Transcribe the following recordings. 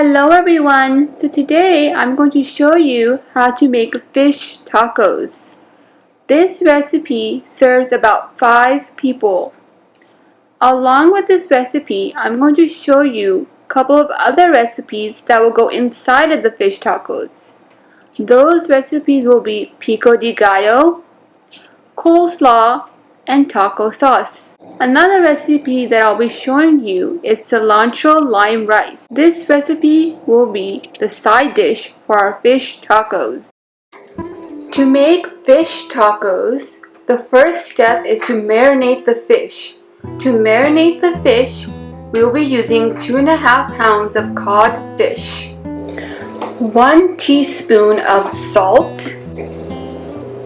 Hello everyone! So today I'm going to show you how to make fish tacos. This recipe serves about 5 people. Along with this recipe, I'm going to show you a couple of other recipes that will go inside of the fish tacos. Those recipes will be Pico de Gallo, Coleslaw, and taco sauce. Another recipe that I'll be showing you is cilantro lime rice. This recipe will be the side dish for our fish tacos. To make fish tacos, the first step is to marinate the fish. To marinate the fish, we will be using 2.5 pounds of codfish, 1 teaspoon of salt,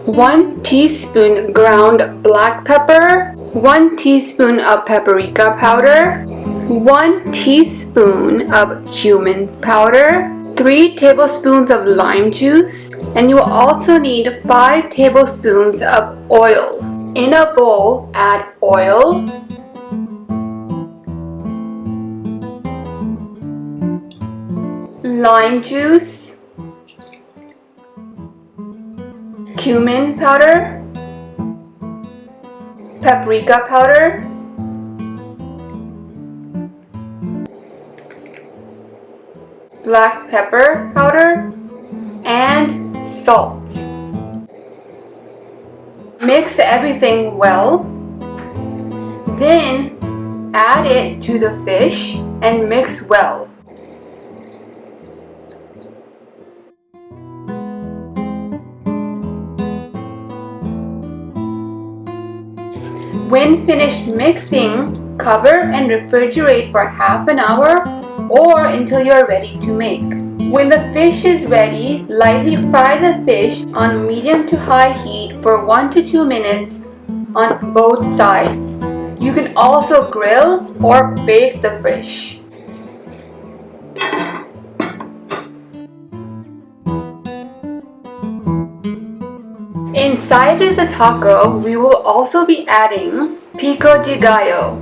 1 teaspoon ground black pepper, 1 teaspoon of paprika powder, 1 teaspoon of cumin powder, 3 tablespoons of lime juice, and you will also need 5 tablespoons of oil. In a bowl, add oil, lime juice, cumin powder, paprika powder, black pepper powder, and salt. Mix everything well. Then add it to the fish and mix well. When finished mixing, cover and refrigerate for half an hour or until you are ready to make. When the fish is ready, lightly fry the fish on medium to high heat for 1 to 2 minutes on both sides. You can also grill or bake the fish. Inside of the taco, we will also be adding Pico de Gallo.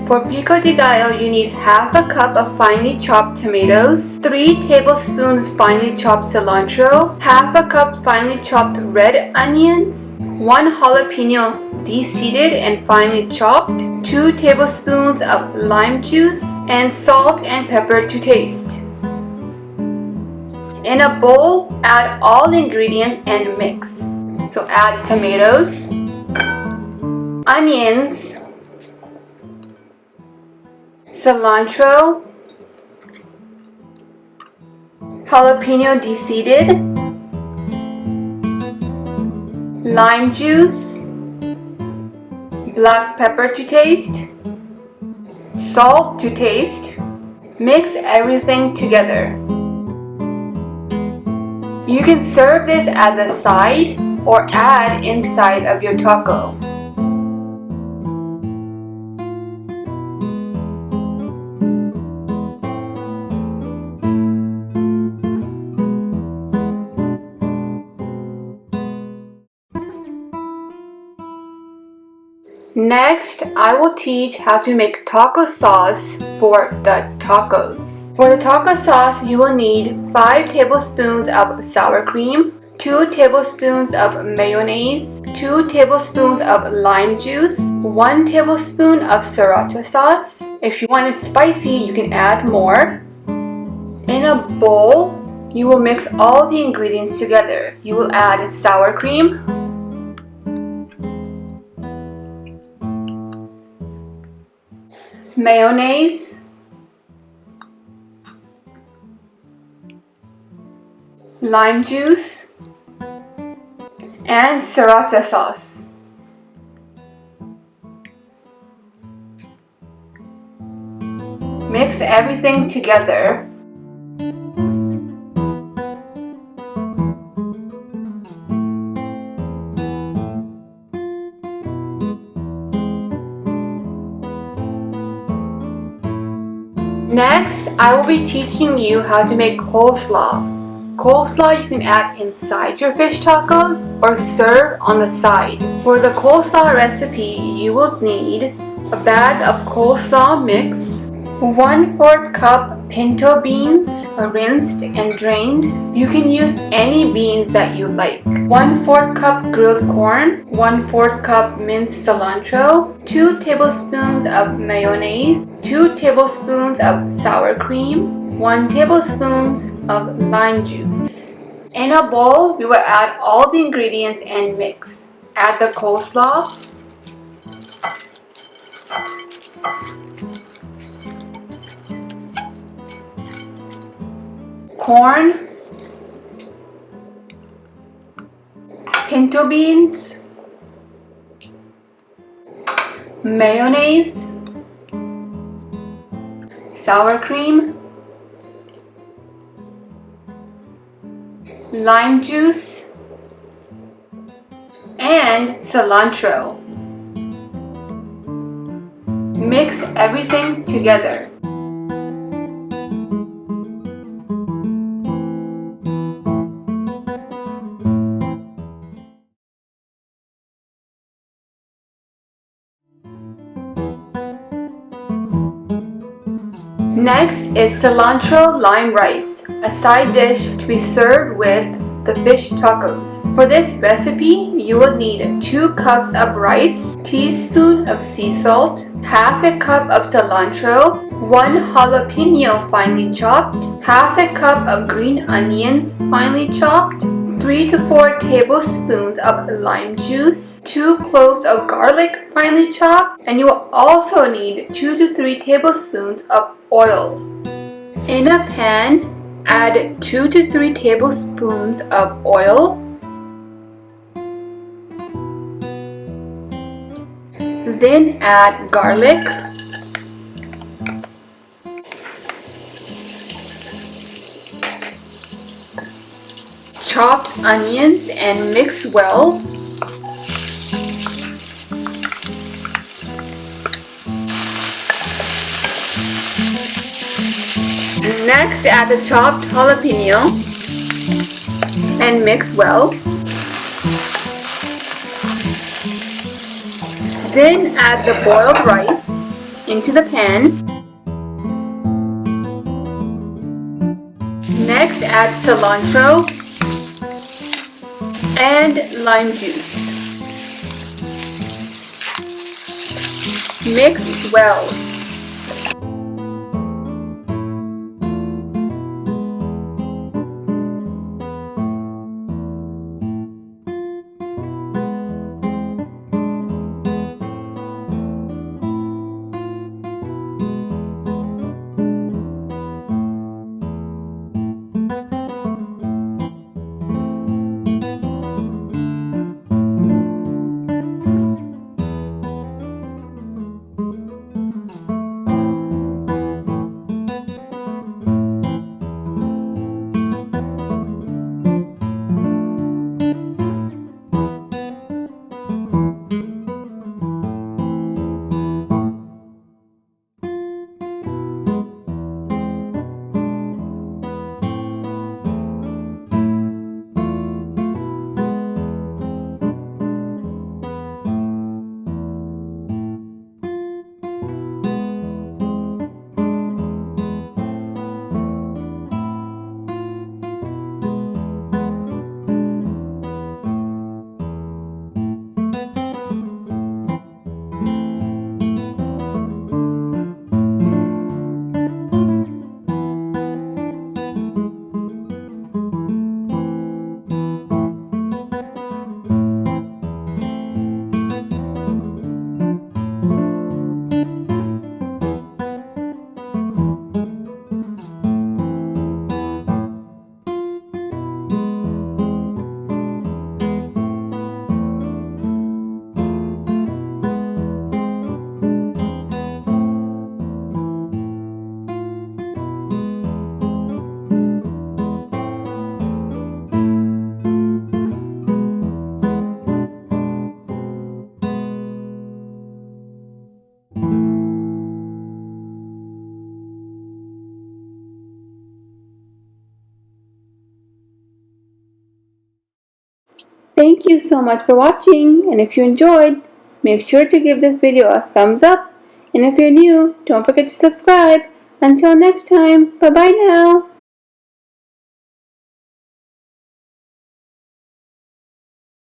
For Pico de Gallo, you need half a cup of finely chopped tomatoes, 3 tablespoons finely chopped cilantro, half a cup finely chopped red onions, 1 jalapeno deseeded and finely chopped, 2 tablespoons of lime juice, and salt and pepper to taste. In a bowl, add all ingredients and mix. So add tomatoes, onions, cilantro, jalapeno deseeded, lime juice, black pepper to taste, salt to taste. Mix everything together. You can serve this as a side or add inside of your taco. Next, I will teach how to make taco sauce for the tacos. For the taco sauce, you will need 5 tablespoons of sour cream, 2 tablespoons of mayonnaise, 2 tablespoons of lime juice, 1 tablespoon of sriracha sauce. If you want it spicy, you can add more. In a bowl, you will mix all the ingredients together. You will add sour cream, mayonnaise, lime juice, and sriracha sauce. Mix everything together. Next, I will be teaching you how to make coleslaw. Coleslaw you can add inside your fish tacos or serve on the side. For the coleslaw recipe, you will need a bag of coleslaw mix, 1/4 cup pinto beans, rinsed and drained. You can use any beans that you like. 1/4 cup grilled corn, 1/4 cup minced cilantro, 2 tablespoons of mayonnaise, 2 tablespoons of sour cream, 1 tablespoon of lime juice. In a bowl, we will add all the ingredients and mix. Add the coleslaw, corn, pinto beans, mayonnaise, sour cream, lime juice, and cilantro. Mix everything together. Next is cilantro lime rice, a side dish to be served with the fish tacos. For this recipe, you will need 2 cups of rice, teaspoon of sea salt, half a cup of cilantro, 1 jalapeno finely chopped, half a cup of green onions finely chopped, 3 to 4 tablespoons of lime juice, 2 cloves of garlic finely chopped, and you will also need 2 to 3 tablespoons of oil. In a pan, add 2 to 3 tablespoons of oil. Then add garlic, chopped onions and mix well. Next, add the chopped jalapeno and mix well. Then add the boiled rice into the pan. Next, add cilantro and lime juice. Mix well. Thank you so much for watching, and if you enjoyed, make sure to give this video a thumbs up, and if you're new, don't forget to subscribe. Until next time, bye bye now.